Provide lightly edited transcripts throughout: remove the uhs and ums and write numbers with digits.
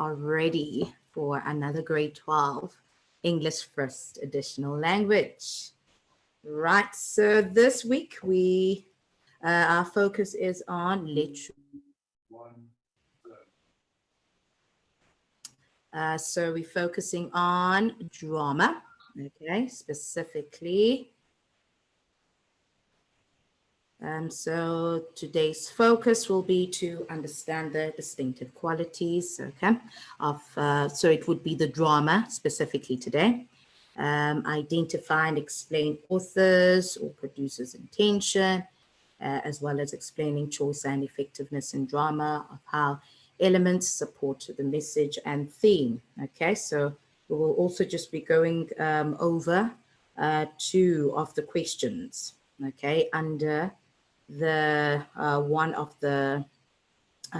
are ready for another grade 12 English first additional language. Right, so this week our focus is on literature. So we're focusing on drama, okay, specifically. So today's focus will be to understand the distinctive qualities, okay, of, so it would be the drama specifically today. Identify and explain authors or producers' intention, as well as explaining choice and effectiveness in drama, of how elements support the message and theme, okay? So we will also just be going over 2 of the questions, okay, under the one of the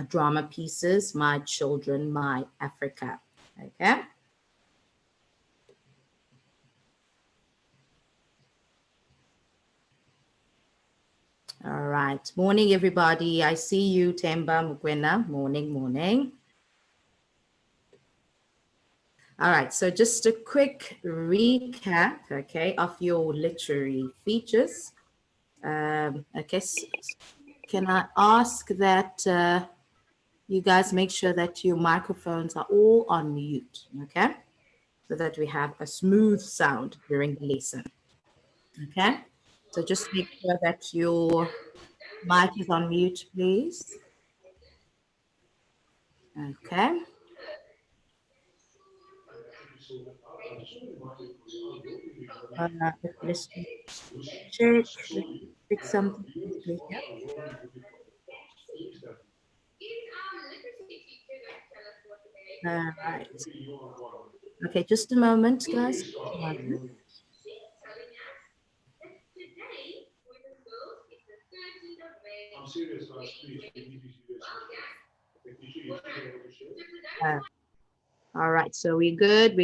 drama pieces, My Children, My Africa, okay? All right, morning everybody. I see you, Temba Mukwena, morning. All right, so just a quick recap, okay, of your literary features. Okay, so can I ask that you guys make sure that your microphones are all on mute, okay? So that we have a smooth sound during the lesson, okay? So just make sure that your mic is on mute, please. Okay. Let's check, fix something quickly here. All right. Okay, just a moment, guys. I'm serious, guys. Please, you need to be serious. All right, so we're good.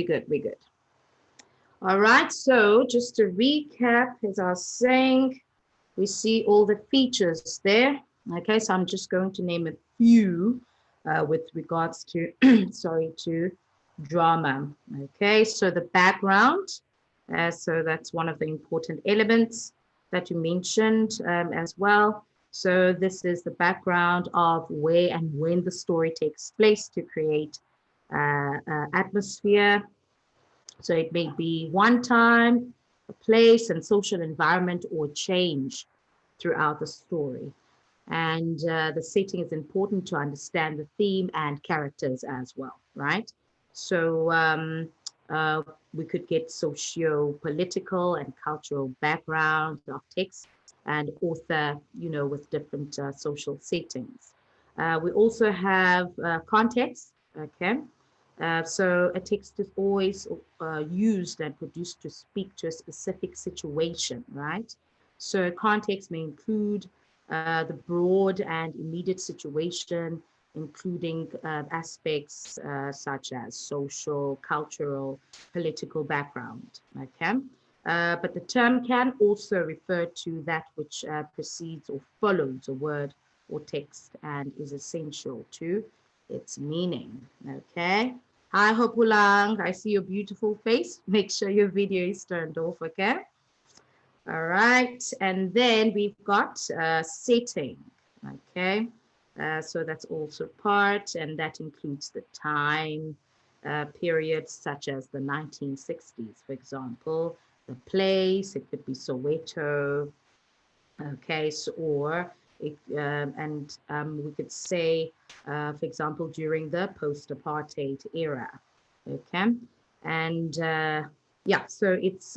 All right, so just to recap, as I was saying, we see all the features there. Okay, so I'm just going to name a few with regards to, sorry, to drama. Okay, so the background, so that's one of the important elements that you mentioned as well. So this is the background of where and when the story takes place to create atmosphere. So it may be one time, a place and social environment or change throughout the story. And the setting is important to understand the theme and characters as well, right? So uh, we could get socio-political and cultural background of text and author, with different social settings. We also have context, okay? So a text is always used and produced to speak to a specific situation, right? So context may include the broad and immediate situation, including aspects such as social, cultural, political background, okay? But the term can also refer to that which precedes or follows a word or text and is essential to its meaning, okay? Hi, Hopulang. I see your beautiful face. Make sure your video is turned off, okay? All right. And then we've got setting, okay? So that's also part, and that includes the time periods such as the 1960s, for example, the place, it could be Soweto, okay, so, or it, we could say, for example, during the post-apartheid era, okay, and yeah, so it's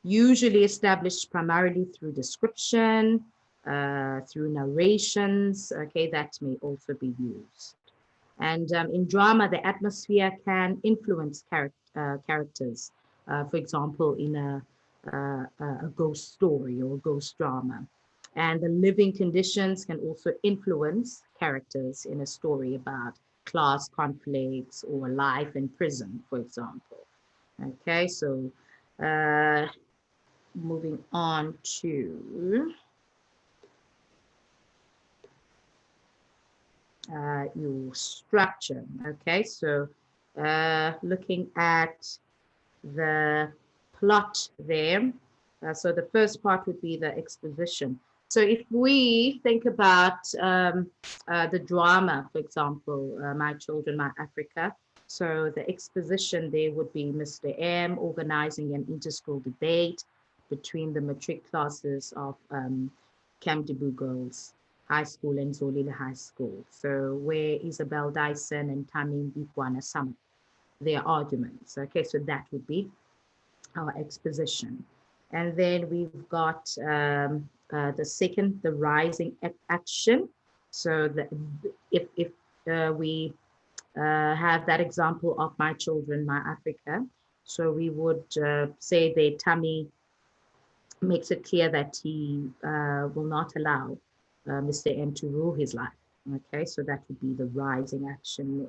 usually established primarily through description, through narrations, okay, that may also be used. And in drama, the atmosphere can influence characters, for example, in a ghost story or ghost drama. And the living conditions can also influence characters in a story about class conflicts or life in prison, for example. Okay, so moving on to your structure. Okay, so looking at the plot there. So the first part would be the exposition. So if we think about the drama, for example, My Children, My Africa, so the exposition there would be Mr. M organizing an inter-school debate between the matric classes of Kamdibu Girls High School and Zolile High School. So where Isabel Dyson and Tamim Bikwana sum their arguments. Okay, so that would be our exposition. And then we've got the second, the rising action. So if we have that example of My Children, My Africa, so we would say that Tammy makes it clear that he will not allow Mr. M to rule his life. Okay, so that would be the rising action,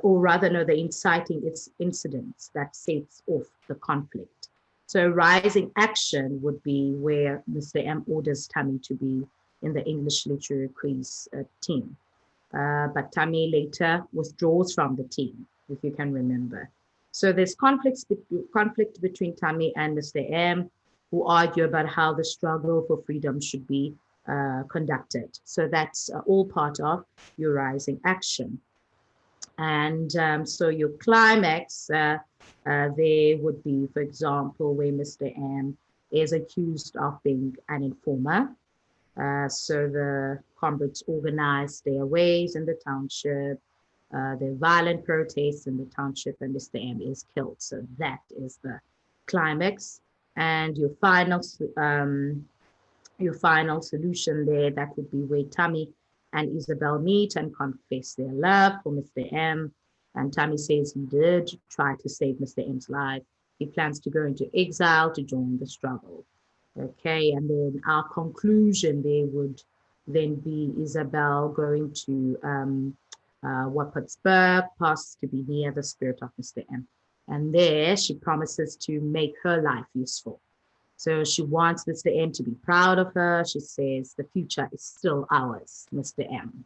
or rather, no, the inciting incidents that sets off the conflict. So rising action would be where Mr. M orders Tammy to be in the English Literature Quiz team. But Tammy later withdraws from the team, if you can remember. So there's conflict between Tammy and Mr. M, who argue about how the struggle for freedom should be conducted. So that's all part of your rising action. And so your climax there would be, for example, where Mr. M is accused of being an informer. So the comrades organized their ways in the township, their violent protests in the township, and Mr. M is killed. So that is the climax. And your final solution there, that would be where Tammy and Isabel meet and confess their love for Mr. M. And Tammy says he did try to save Mr. M's life. He plans to go into exile to join the struggle. Okay, and then our conclusion there would then be Isabel going to Wapatsburg, Pass to be near the spirit of Mr. M. And there she promises to make her life useful. So she wants Mr. M to be proud of her. She says the future is still ours, Mr. M.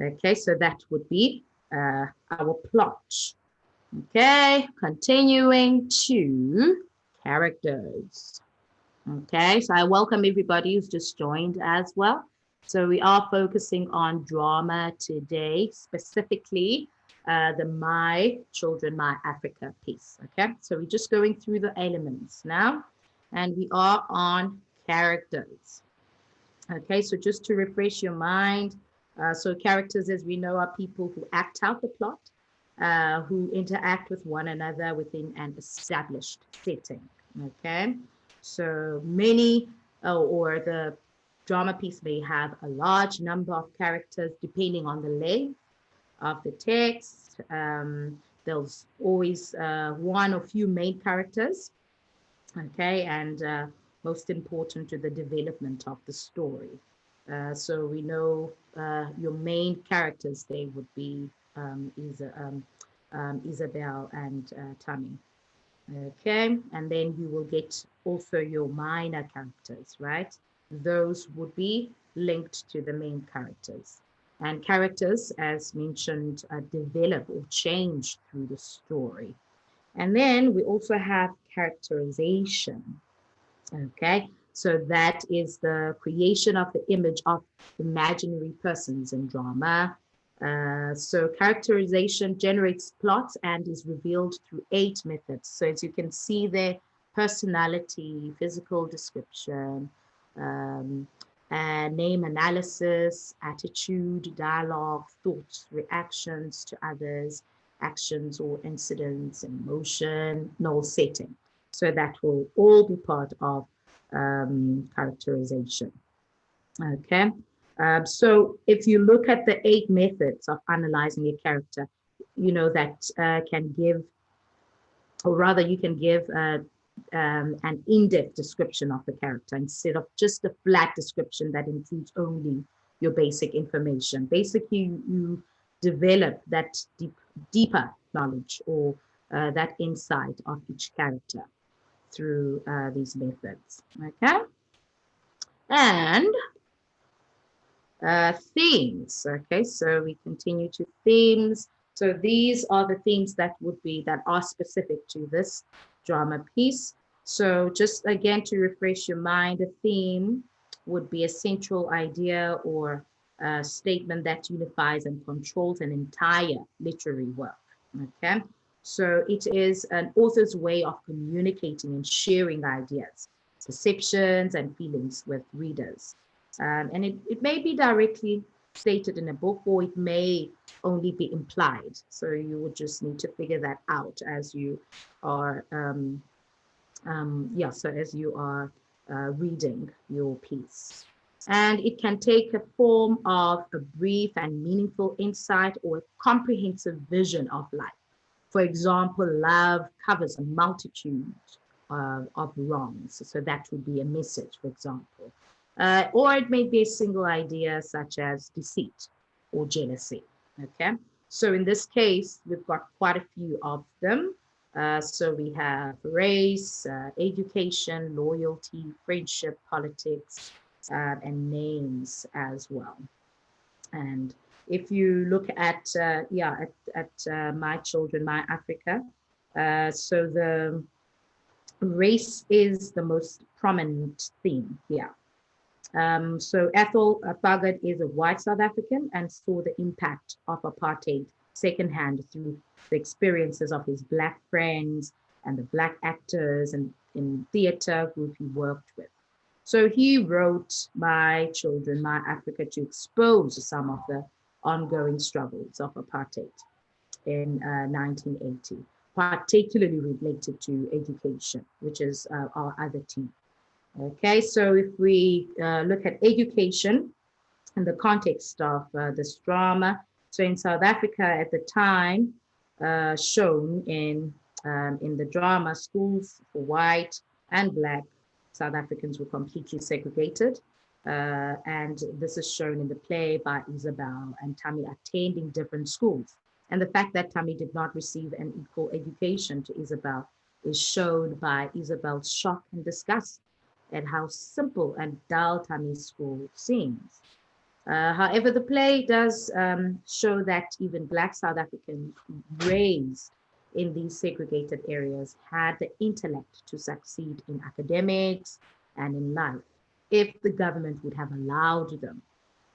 Okay, so that would be our plot. Okay, continuing to characters. Okay, so I welcome everybody who's just joined as well. So we are focusing on drama today, specifically the My Children, My Africa piece. Okay, so we're just going through the elements now, and we are on characters. Okay, so just to refresh your mind, so characters, as we know, are people who act out the plot, who interact with one another within an established setting. Okay, so many, or the drama piece may have a large number of characters depending on the length of the text. There's always one or few main characters, okay, and most important to the development of the story. So we know your main characters, they would be Isabel and Tammy. Okay, and then you will get also your minor characters, right? Those would be linked to the main characters. And characters, as mentioned, develop or change through the story. And then we also have characterization. Okay, so that is the creation of the image of imaginary persons in drama. So characterization generates plots and is revealed through 8 methods. So as you can see there, personality, physical description, name analysis, attitude, dialogue, thoughts, reactions to others, actions or incidents, emotional setting. So that will all be part of characterization. Okay. So if you look at the 8 methods of analyzing a character, you know, that can give, or rather you can give an in-depth description of the character instead of just a flat description that includes only your basic information. Basically, you develop that deeper knowledge or that insight of each character through these methods. Okay. And Themes. Okay, so we continue to themes. So these are the themes that are specific to this drama piece. So just again to refresh your mind, a theme would be a central idea or a statement that unifies and controls an entire literary work. Okay, so it is an author's way of communicating and sharing ideas, perceptions, and feelings with readers. And it may be directly stated in a book, or it may only be implied. So you would just need to figure that out as you are, so as you are reading your piece. And it can take a form of a brief and meaningful insight or a comprehensive vision of life. For example, love covers a multitude of wrongs. So that would be a message, for example. Or it may be a single idea such as deceit or jealousy. Okay. So in this case, we've got quite a few of them. So we have race, education, loyalty, friendship, politics, and names as well. And if you look at my children, my Africa, so the race is the most prominent theme here. So Ethel Bugard is a white South African and saw the impact of apartheid secondhand through the experiences of his Black friends and the Black actors and in theater group he worked with. So he wrote My Children, My Africa to expose some of the ongoing struggles of apartheid in 1980, particularly related to education, which is our other team. Okay, so if we look at education in the context of this drama, so in South Africa at the time, shown in the drama, schools for white and Black South Africans were completely segregated. And this is shown in the play by Isabel and Tammy attending different schools. And the fact that Tammy did not receive an equal education to Isabel is shown by Isabel's shock and disgust at how simple and dull Tammy's school seems. However, the play does show that even Black South Africans raised in these segregated areas had the intellect to succeed in academics and in life if the government would have allowed them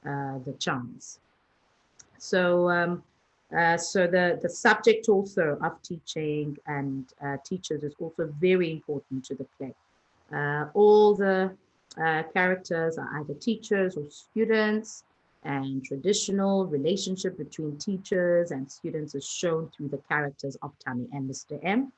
the chance. So, so the subject also of teaching and teachers is also very important to the play. All the characters are either teachers or students, and traditional relationship between teachers and students is shown through the characters of Tammy and Mr. M.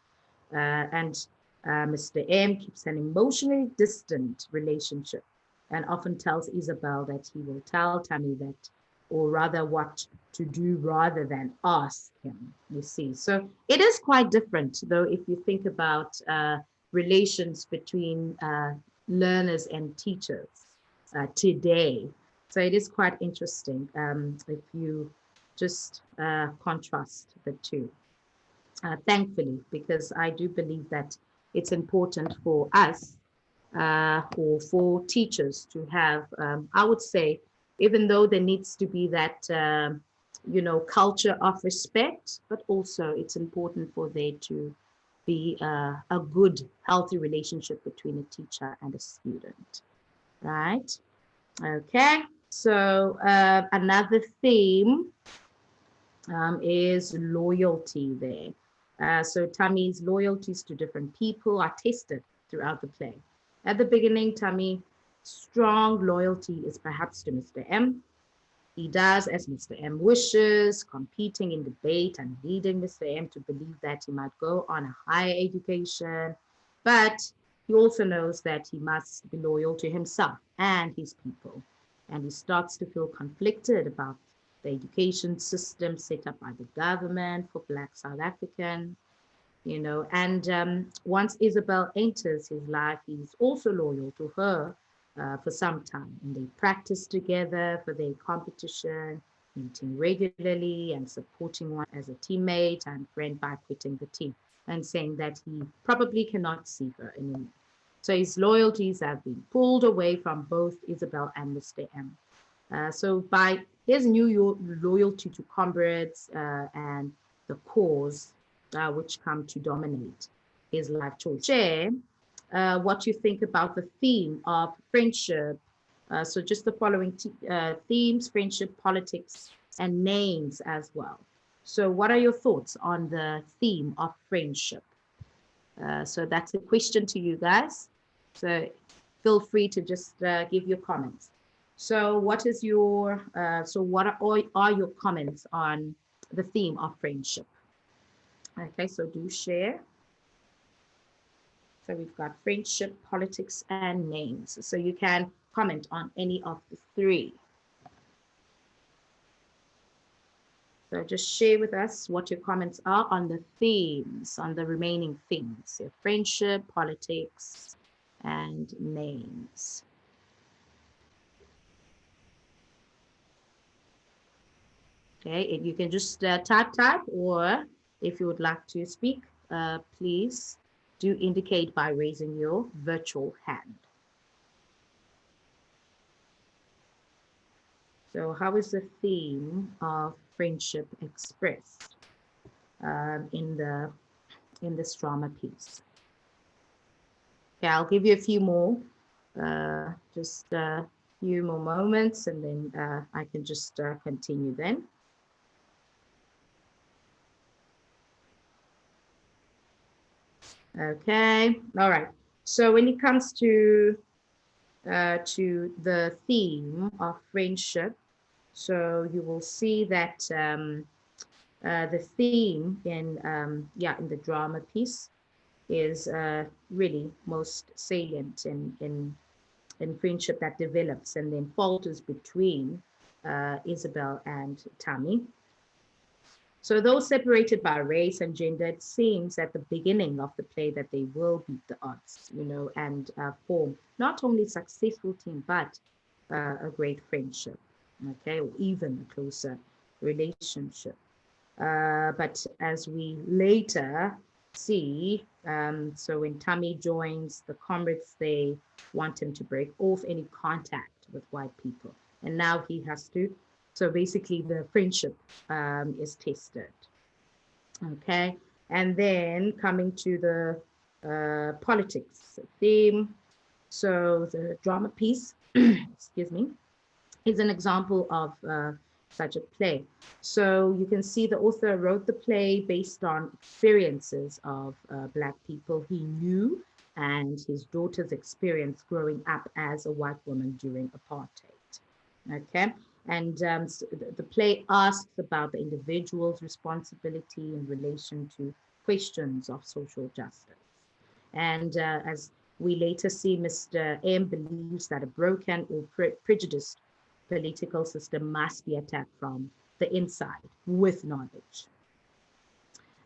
And Mr. M keeps an emotionally distant relationship and often tells Isabel that he will tell Tammy that, or rather what to do rather than ask him, you see. So it is quite different, though, if you think about relations between learners and teachers today. So it is quite interesting if you just contrast the two. Thankfully, because I do believe that it's important for us or for teachers to have, I would say, even though there needs to be that, culture of respect, but also it's important for there to be a good, healthy relationship between a teacher and a student, right? Okay, so another theme is loyalty there. So Tammy's loyalties to different people are tested throughout the play. At the beginning, Tammy's strong loyalty is perhaps to Mr. M. He does as Mr. M wishes, competing in debate and leading Mr. M to believe that he might go on a higher education. But he also knows that he must be loyal to himself and his people. And he starts to feel conflicted about the education system set up by the government for Black South Africans, and once Isabel enters his life, he's also loyal to her for some time. And they practice together for their competition, meeting regularly and supporting one as a teammate and friend by quitting the team and saying that he probably cannot see her anymore. So his loyalties have been pulled away from both Isabel and Mr. M. So by his new loyalty to comrades and the cause, which come to dominate his life choice. Share what you think about the theme of friendship. So just the following themes: friendship, politics, and names as well. So what are your thoughts on the theme of friendship? So that's a question to you guys. So feel free to just give your comments. So what is your, what are your comments on the theme of friendship? Okay, so do share. So we've got friendship, politics, and names. So you can comment on any of the three. So just share with us what your comments are on the themes, on the remaining themes. So friendship, politics, and names. Okay, and you can just type, or if you would like to speak, please do indicate by raising your virtual hand. So how is the theme of friendship expressed in this drama piece? Okay, I'll give you a few more, just a few more moments, and then I can just continue then. Okay, all right. So when it comes to the theme of friendship, so you will see that the theme in the drama piece is really most salient in friendship that develops and then falters between Isabel and Tammy. So though separated by race and gender, it seems at the beginning of the play that they will beat the odds, and form not only a successful team, but a great friendship, okay, or even a closer relationship. But as we later see, so when Tammy joins the comrades, they want him to break off any contact with white people. And now he has to. So basically the friendship is tested. Okay. And then coming to the politics theme. So the drama piece, excuse me, is an example of such a play. So you can see the author wrote the play based on experiences of Black people he knew and his daughter's experience growing up as a white woman during apartheid. Okay. And so the play asks about the individual's responsibility in relation to questions of social justice. And as we later see, Mr. M believes that a broken or prejudiced political system must be attacked from the inside with knowledge.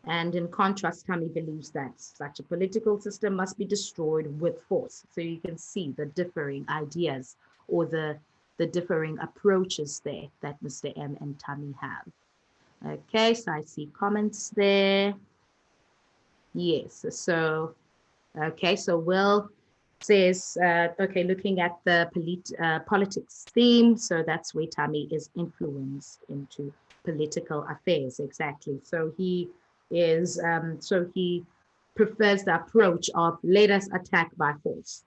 And in contrast, Tammy believes that such a political system must be destroyed with force. So you can see the differing ideas or the differing approaches there that Mr. M and Tammy have. Okay, so I see comments there. Yes, so, okay, so Will says, okay, looking at the politics theme, so that's where Tammy is influenced into political affairs, exactly. So he is, so he prefers the approach of let us attack by force,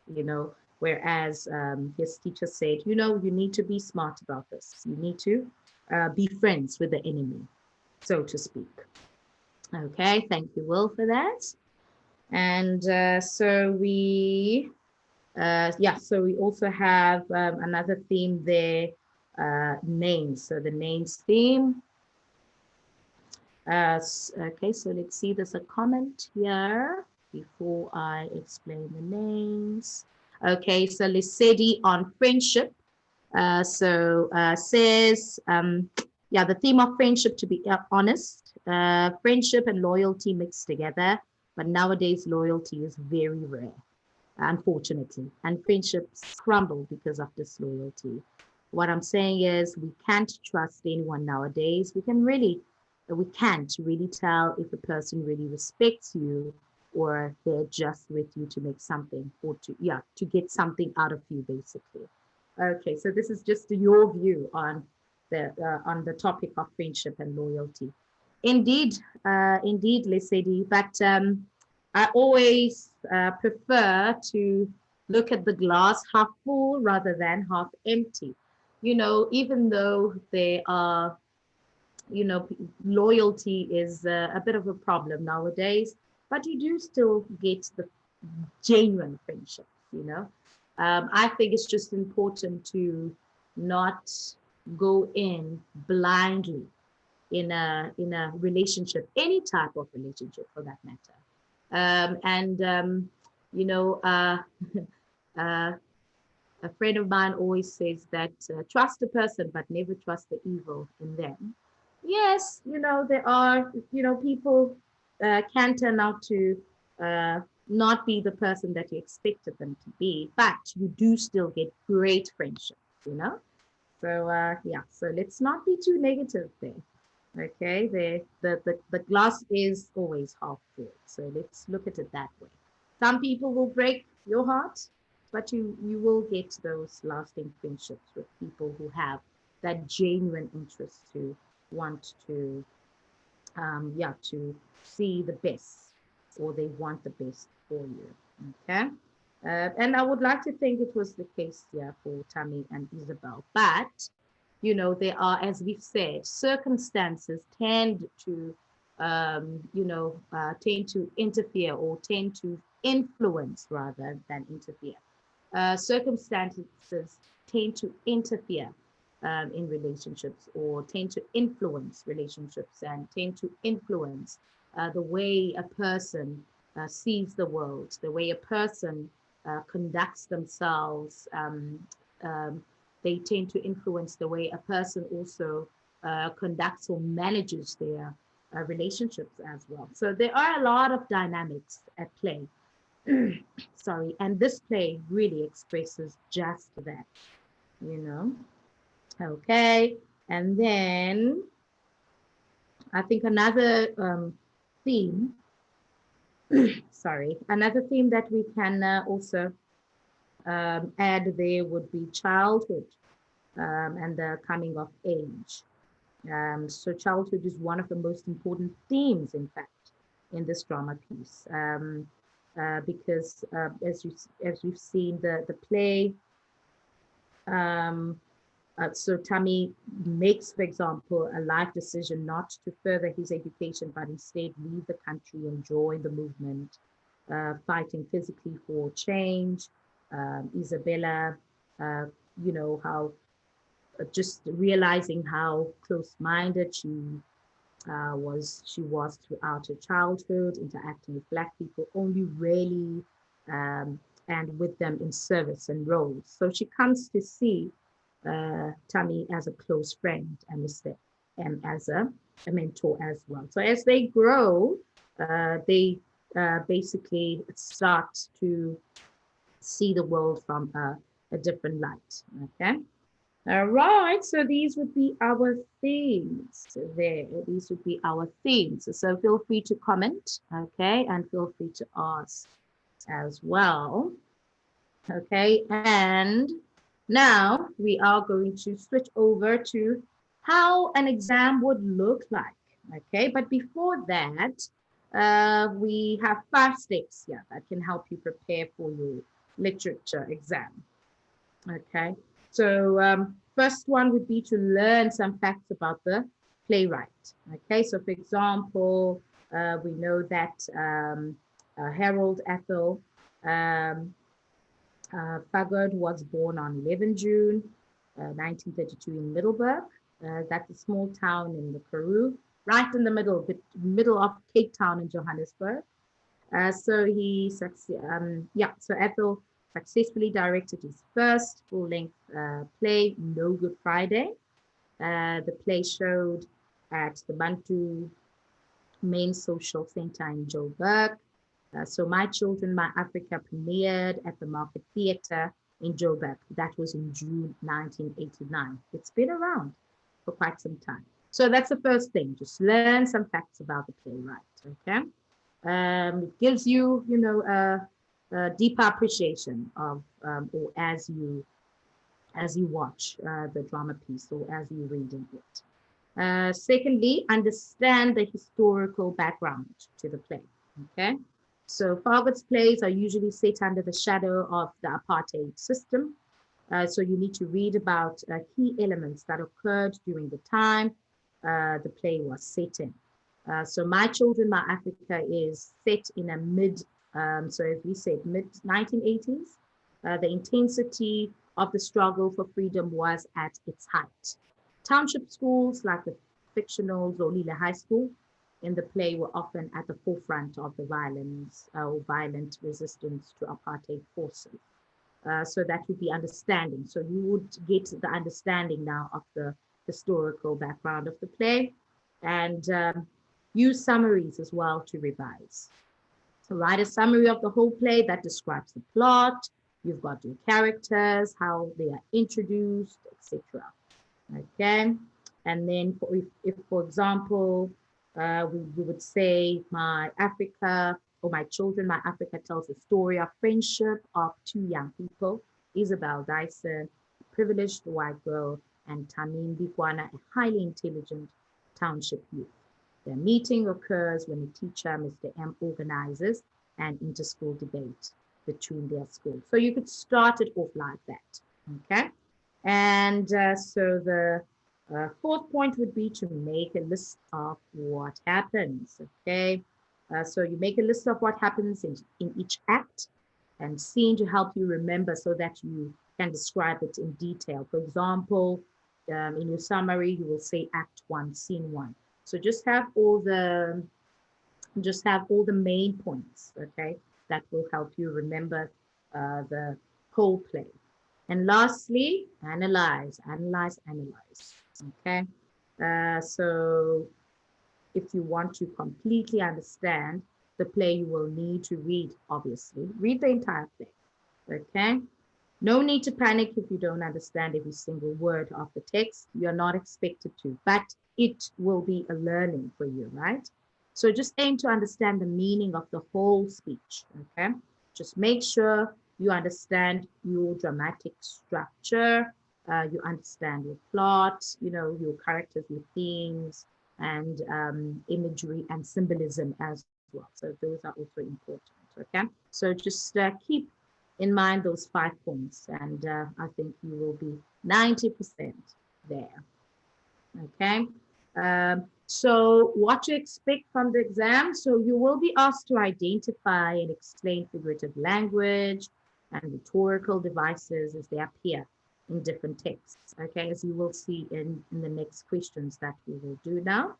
whereas his teacher said, you need to be smart about this. You need to be friends with the enemy, so to speak. Okay, thank you, Will, for that. And so we also have another theme there, names. So the names theme. Okay, so let's see, there's a comment here before I explain the names. Okay, so Lesedi on friendship. Says, the theme of friendship, to be honest, friendship and loyalty mixed together, but nowadays loyalty is very rare, unfortunately, and friendships crumble because of disloyalty. What I'm saying is we can't trust anyone nowadays. We can't really tell if a person really respects you or they're just with you to make something or to get something out of you, basically. Okay, so this is just your view on the topic of friendship and loyalty. Indeed, indeed, Lesedi. But I always prefer to look at the glass half full rather than half empty. You know, even though there are, you know, loyalty is a bit of a problem nowadays, but you do still get the genuine friendships, you know. I think it's just important to not go in blindly in a relationship, any type of relationship for that matter. And you know, uh, a friend of mine always says that trust a person, but never trust the evil in them. Yes, you know, there are, you know, people can turn out to uh, not be the person that you expected them to be, but you do still get great friendships, you know? So, yeah, so let's not be too negative there. Okay, the glass is always half full. So let's look at it that way. Some people will break your heart, but you will get those lasting friendships with people who have that genuine interest to want to yeah, to see the best, or they want the best for you. Okay. And I would like to think it was the case here for Tammy and Isabel. But, you know, there are, as we've said, circumstances tend to, tend to interfere or tend to influence rather than interfere. Circumstances tend to interfere in relationships, or tend to influence relationships, and tend to influence the way a person sees the world, the way a person conducts themselves. They tend to influence the way a person also conducts or manages their relationships as well. So there are a lot of dynamics at play. Sorry, and this play really expresses just that, you know. Okay, and then I think another theme, sorry, another theme that we can also add there would be childhood and the coming of age. So childhood is one of the most important themes, in fact, in this drama piece, because as we've seen, the play. Um, so Tammy makes, for example, a life decision not to further his education, but instead leave the country and join the movement, fighting physically for change. Isabella, uh, you know, how just realizing how close-minded she was throughout her childhood, interacting with Black people only rarely, um, and with them in service and roles. So she comes to see Tammy as a close friend and as a mentor as well. So as they grow, they basically start to see the world from a different light. Okay. All right, so these would be our themes there. These would be our themes. So feel free to comment, okay, and feel free to ask as well. Okay, and now we are going to switch over to how an exam would look like. Okay, but before that, we have 5 steps here that can help you prepare for your literature exam. Okay, so first one would be to learn some facts about the playwright. Okay, so for example, we know that Harold Ethel Fagard was born on 11 June 1932 in Middelburg. That's a small town in the Karoo, right in the middle of Cape Town and Johannesburg. So Ethel successfully directed his first full-length play, No Good Friday. The play showed at the Bantu Main Social Center in Joburg. So My Children, My Africa premiered at the Market Theatre in Joburg. That was in June 1989. It's been around for quite some time. So that's the first thing, just learn some facts about the playwright, okay? It gives you, you know, a deeper appreciation of, or as you watch the drama piece or as you're reading it. Secondly, understand the historical background to the play. Okay, so Fargut's plays are usually set under the shadow of the apartheid system. So you need to read about key elements that occurred during the time the play was set in. So My Children, My Africa is set in a so as we said, mid 1980s. The intensity of the struggle for freedom was at its height. Township schools like the fictional Zolile High School in the play were often at the forefront of the violence or violent resistance to apartheid forces. So that would be understanding. So you would get the understanding now of the historical background of the play, and use summaries as well to revise. So write a summary of the whole play that describes the plot. You've got your characters, how they are introduced, etc. Okay, and then if for example, we would say My Africa or My Children, My Africa tells the story of friendship of two young people, Isabel Dyson, a privileged white girl, and Tamin Bikwana, a highly intelligent township youth. Their meeting occurs when the teacher, Mr. M, organizes an inter-school debate between their schools. So you could start it off like that, okay? And so the fourth point would be to make a list of what happens, okay? So you make a list of what happens in each act and scene to help you remember so that you can describe it in detail. For example, in your summary, you will say Act 1, Scene 1. So just have all the main points, okay? That will help you remember the whole play. And lastly, analyze, okay? So if you want to completely understand the play, you will need to read, obviously. Read the entire play, okay? No need to panic if you don't understand every single word of the text. You're not expected to, but it will be a learning for you, right? So just aim to understand the meaning of the whole speech, okay? Just make sure you understand your dramatic structure, you understand your plot, your characters, your themes, and imagery and symbolism as well. So those are also important, okay? So just keep in mind those 5 points, and I think you will be 90% there, okay? So what to expect from the exam? So you will be asked to identify and explain figurative language and rhetorical devices as they appear in different texts, okay, as you will see in the next questions that we will do now.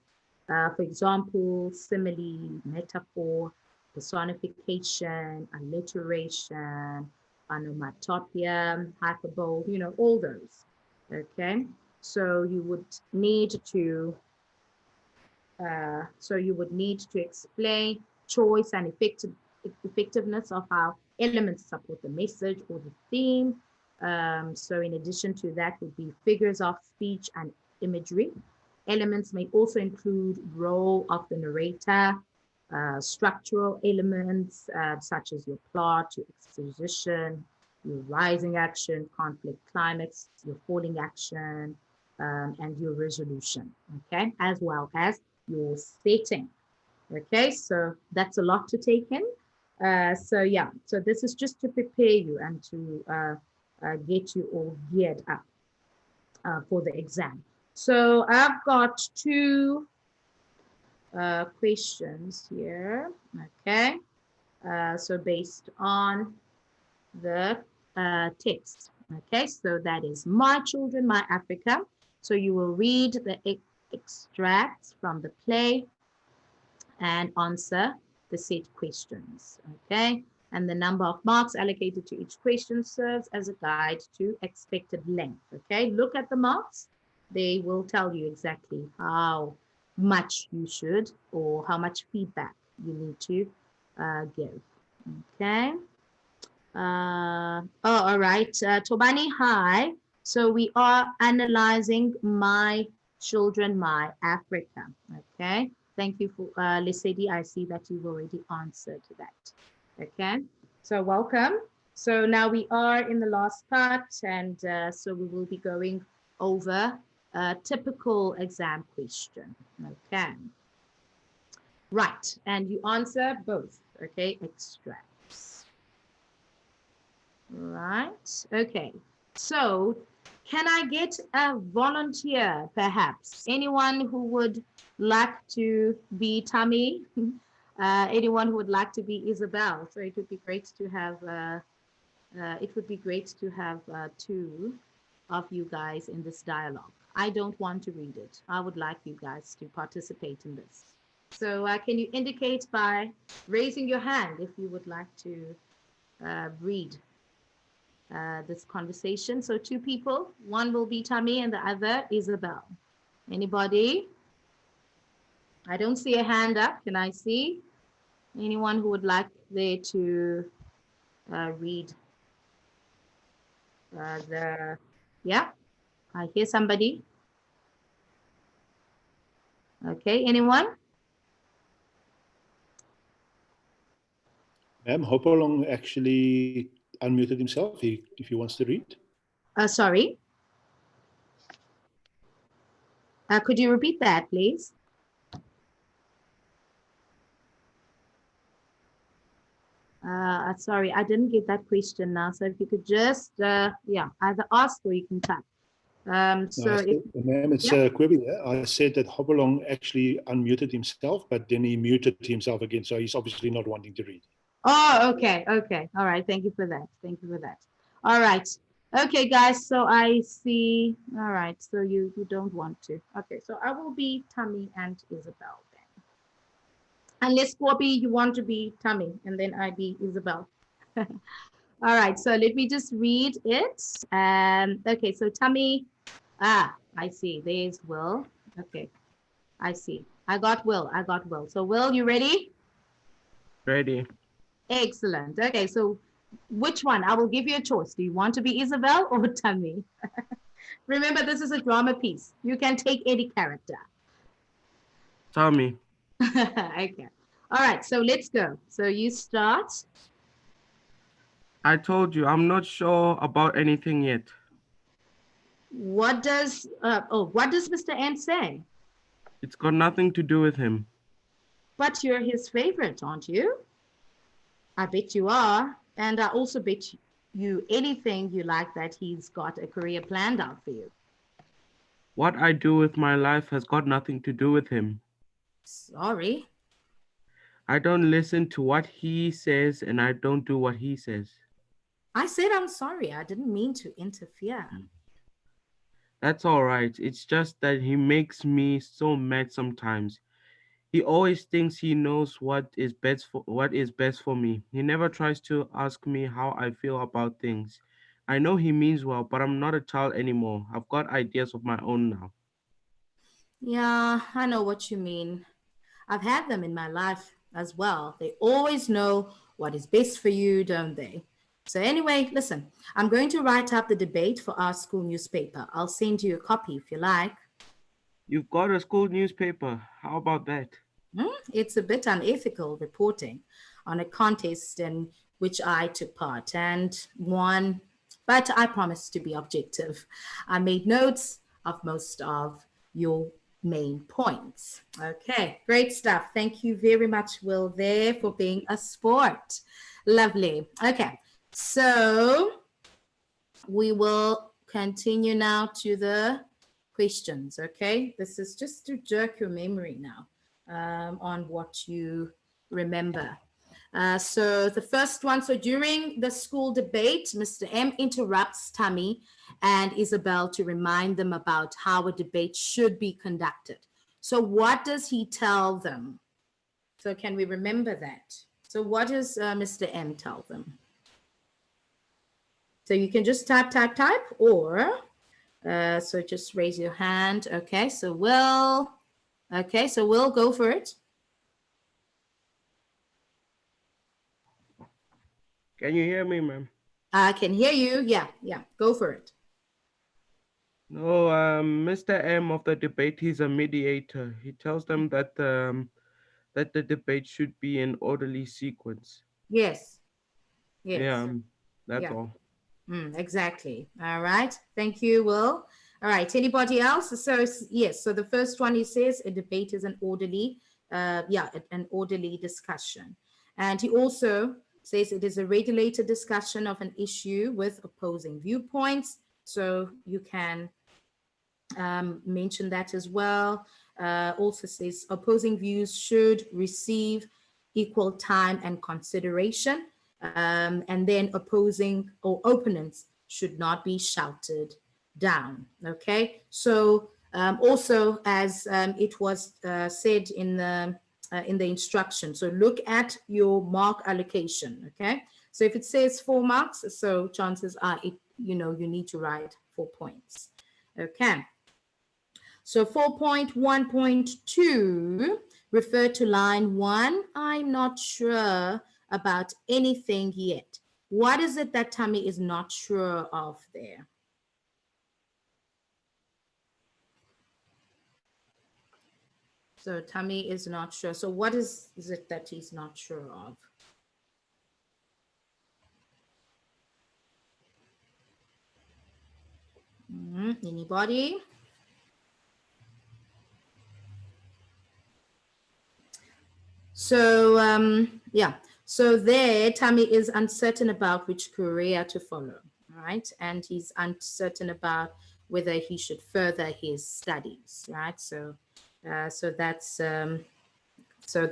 For example, simile, metaphor, personification, alliteration, onomatopoeia, hyperbole, all those, okay? So you would need to explain choice and effectiveness of how elements support the message or the theme. So in addition to that would be figures of speech and imagery. Elements may also include role of the narrator, structural elements such as your plot, your exposition, your rising action, conflict climax, your falling action, and your resolution, okay, as well as your setting. Okay, so that's a lot to take in. So yeah, so this is just to prepare you and to get you all geared up for the exam. So I've got 2 questions here, okay? So based on the text, okay? So that is My Children, My Africa. So you will read the extracts from the play and answer the set questions, okay? And the number of marks allocated to each question serves as a guide to expected length, okay? Look at the marks. They will tell you exactly how much you should or how much feedback you need to give, okay? All right, Tobani, hi. So we are analyzing My Children, My Africa, okay? Thank you for Lesedi. I see that you've already answered that, okay? So welcome. So now we are in the last part, and so we will be going over a typical exam question. Okay. Right. And you answer both. Okay. Extracts. Right. Okay. So can I get a volunteer, perhaps? Anyone who would like to be Tammy? Anyone who would like to be Isabel? So it would be great to have two of you guys in this dialogue. I don't want to read it. I would like you guys to participate in this. So can you indicate by raising your hand if you would like to read this conversation? So two people, one will be Tammy and the other Isabel. Anybody? I don't see a hand up. Can I see anyone who would like there to read yeah, I hear somebody. Okay, anyone? Ma'am, Hopalong actually unmuted himself if he wants to read. Sorry. Could you repeat that, please? Sorry, I didn't get that question now. So if you could just, yeah, either ask or you can type. Ma'am, it's Quibby. I said that Hopalong actually unmuted himself, but then he muted himself again. So he's obviously not wanting to read. Oh, okay, okay. All right, thank you for that. Thank you for that. All right. Okay, guys, so I see. All right, so you don't want to. Okay, so I will be Tammy and Isabel then. Unless Corby, you want to be Tammy and then I be Isabel. All right, so let me just read it. Okay, so Tammy, I see. There's Will. Okay, I see. I got Will. So Will, you ready? Ready. Excellent. Okay, so which one? I will give you a choice. Do you want to be Isabel or Tammy? Remember, this is a drama piece. You can take any character. Tommy. Okay. All right, so let's go. So you start. I told you I'm not sure about anything yet. What does Mr. N say? It's got nothing to do with him. But you're his favorite, aren't you? I bet you are. And I also bet you anything you like that he's got a career planned out for you. What I do with my life has got nothing to do with him. Sorry. I don't listen to what he says and I don't do what he says. I said I'm sorry. I didn't mean to interfere. That's all right. It's just that he makes me so mad sometimes. He always thinks he knows what is best for me. He never tries to ask me how I feel about things. I know he means well, but I'm not a child anymore. I've got ideas of my own now. Yeah, I know what you mean. I've had them in my life as well. They always know what is best for you, don't they? So, anyway, listen, I'm going to write up the debate for our school newspaper. I'll send you a copy if you like. You've got a school newspaper. How about that? It's a bit unethical reporting on a contest in which I took part and won, but I promised to be objective. I made notes of most of your main points. Okay, great stuff. Thank you very much, Will, there for being a sport. Lovely. Okay, so we will continue now to the questions. Okay, this is just to jerk your memory now on what you remember. So the first one, so during the school debate, Mr. M interrupts Tammy and Isabel to remind them about how a debate should be conducted. So what does he tell them? So can we remember that? So what does Mr. M tell them? So you can just type, or so just raise your hand. Okay, so Will go for it. Can you hear me, ma'am? I can hear you. Yeah, go for it. No, Mr. M of the debate, he's a mediator. He tells them that that the debate should be in orderly sequence. Yes. Yeah. That's all. Exactly. All right. Thank you, Will. All right. Anybody else? So yes. So the first one, he says a debate is an orderly, an orderly discussion, and he also says it is a regulated discussion of an issue with opposing viewpoints. So you can mention that as well. Also says opposing views should receive equal time and consideration. And then opposing or opponents should not be shouted down. Okay. So also as it was said in the instruction. So look at your mark allocation. Okay. So if it says 4 marks, so chances are you need to write 4 points. Okay. So 4.1.2 refer to line 1. I'm not sure about anything yet. What is it that Tammy is not sure of there? So Tammy is not sure. So what is it that he's not sure of? Anybody? So so there Tammy is uncertain about which career to follow, right? And he's uncertain about whether he should further his studies, right? So so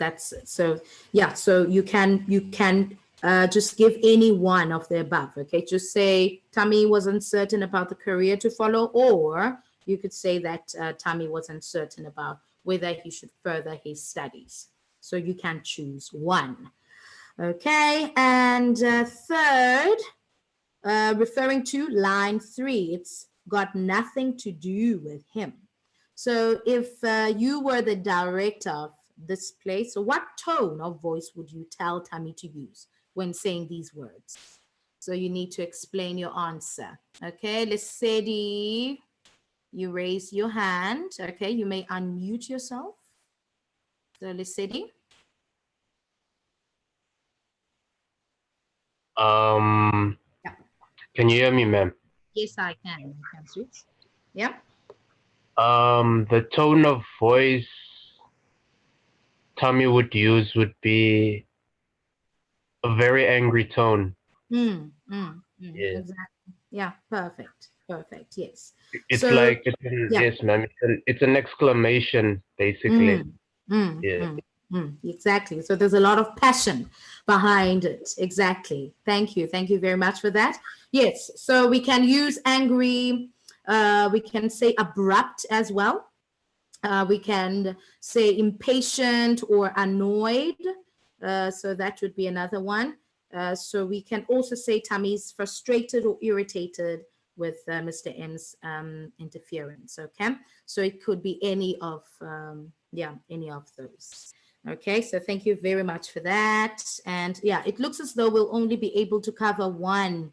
you can just give any one of the above. Okay, just say Tammy was uncertain about the career to follow, or you could say that Tammy was uncertain about whether he should further his studies. So you can choose one. Okay, and third, referring to line 3, it's got nothing to do with him. So if you were the director of this play, so what tone of voice would you tell Tammy to use when saying these words? So you need to explain your answer. Okay, Lesedi, you raise your hand. Okay, you may unmute yourself. So Lesedi. Yeah. Can you hear me, ma'am? Yes, I can. Sweets. Yeah. The tone of voice Tommy would use would be a very angry tone. Yeah. Exactly. Yeah. Perfect. Yes. It's so, like yes, ma'am. It's an exclamation, basically. Exactly. So there's a lot of passion behind it. Exactly. Thank you. Thank you very much for that. Yes. So we can use angry. We can say abrupt as well. We can say impatient or annoyed. So that would be another one. So we can also say Tammy's frustrated or irritated with Mr. M's interference. Okay. So it could be any of any of those. Okay, so thank you very much for that. And yeah, it looks as though we'll only be able to cover one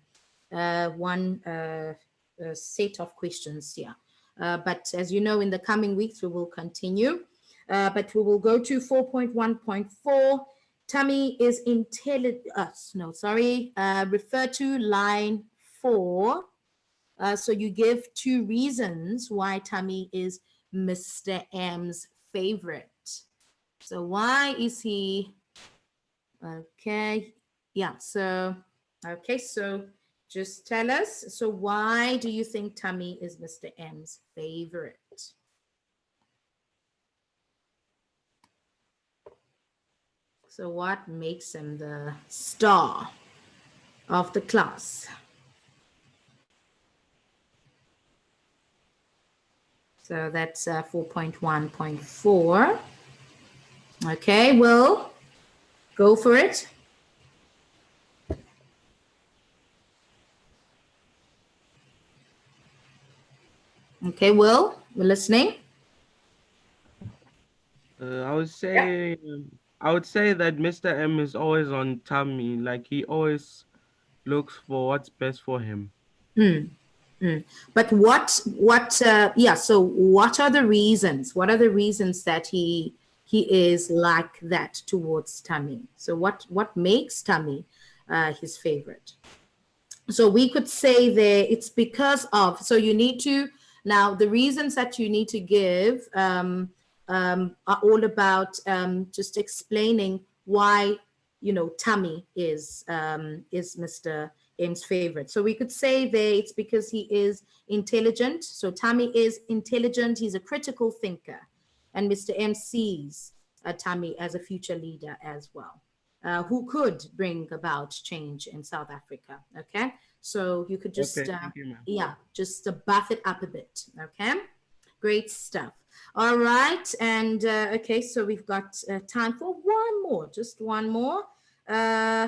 set of questions here. But as you know, in the coming weeks, we will continue. But we will go to 4.1.4. Tammy is intelligent. Refer to line 4. So you give 2 reasons why Tammy is Mr. M's favorite. So why is he? Okay. Yeah. So, okay. So just tell us. So why do you think Tammy is Mr. M's favorite? So what makes him the star of the class? So that's 4.1.4. Okay, Will, go for it. Okay, Will, we're listening. I would say that Mr. M is always on Tammy. Like he always looks for what's best for him. But so what are the reasons? What are the reasons that he is like that towards Tammy? So what makes Tammy his favorite? So we could say there it's because of, so you need to, now the reasons that you need to give are all about just explaining why, you know, Tummy is Mr. M's favorite. So we could say there it's because he is intelligent. So Tummy is intelligent, he's a critical thinker. And Mr. M sees Tummy as a future leader as well. Who could bring about change in South Africa. Okay, so you could just Thank you, ma'am. yeah, just buff it up a bit. Okay, great stuff. All right, and okay, so we've got time for one more, just one more.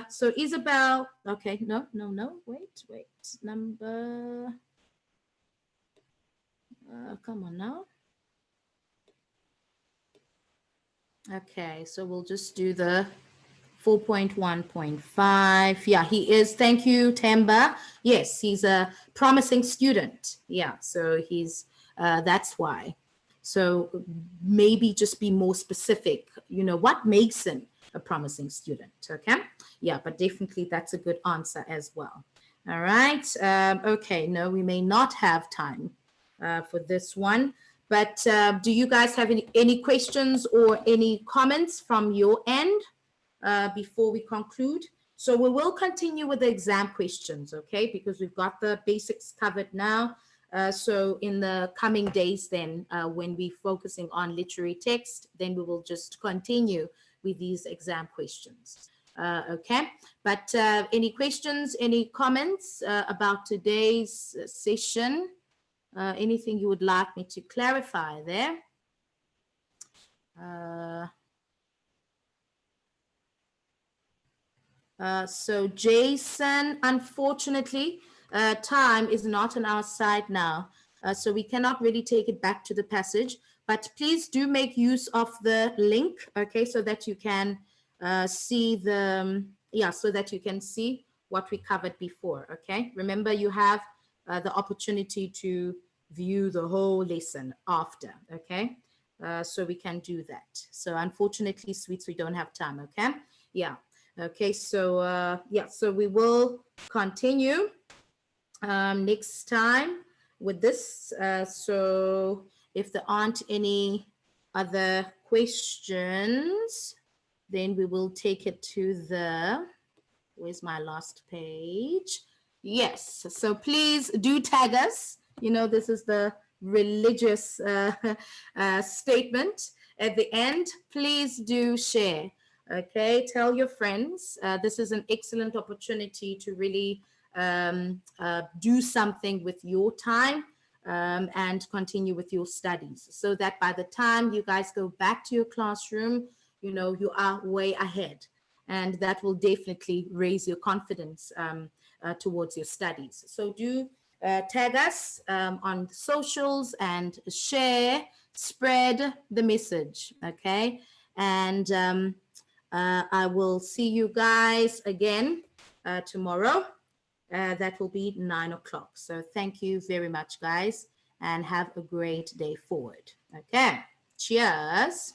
So Isabel, okay, no, wait, number, come on now. Okay, so we'll just do the 4.1.5. Yeah, he is. Thank you, Temba. Yes, he's a promising student. Yeah, so he's, that's why. So maybe just be more specific, you know, what makes him a promising student, okay? Yeah, but definitely that's a good answer as well. All right, okay, no, we may not have time for this one, but do you guys have any questions or any comments from your end? Before we conclude. So we will continue with the exam questions, okay? Because we've got the basics covered now. So in the coming days then, when we're focusing on literary text, then we will just continue with these exam questions. Okay, but any questions, any comments about today's session? Anything you would like me to clarify there? So Jason, unfortunately, time is not on our side now. So we cannot really take it back to the passage, but please do make use of the link, okay, so that you can see the, yeah, so that you can see what we covered before, okay? Remember, you have the opportunity to view the whole lesson after, okay? So we can do that. So unfortunately, sweets, we don't have time, okay? Yeah. Okay, so yeah, so we will continue next time with this. So if there aren't any other questions, then we will take it to the, where's my last page? Yes, so please do tag us. You know, this is the religious statement at the end. Please do share. Okay, tell your friends. This is an excellent opportunity to really do something with your time and continue with your studies, so that by the time you guys go back to your classroom, you know, you are way ahead. And that will definitely raise your confidence towards your studies. So do tag us on socials and share, spread the message, okay? And I will see you guys again tomorrow. That will be 9 o'clock. So thank you very much, guys, and have a great day forward. Okay, cheers.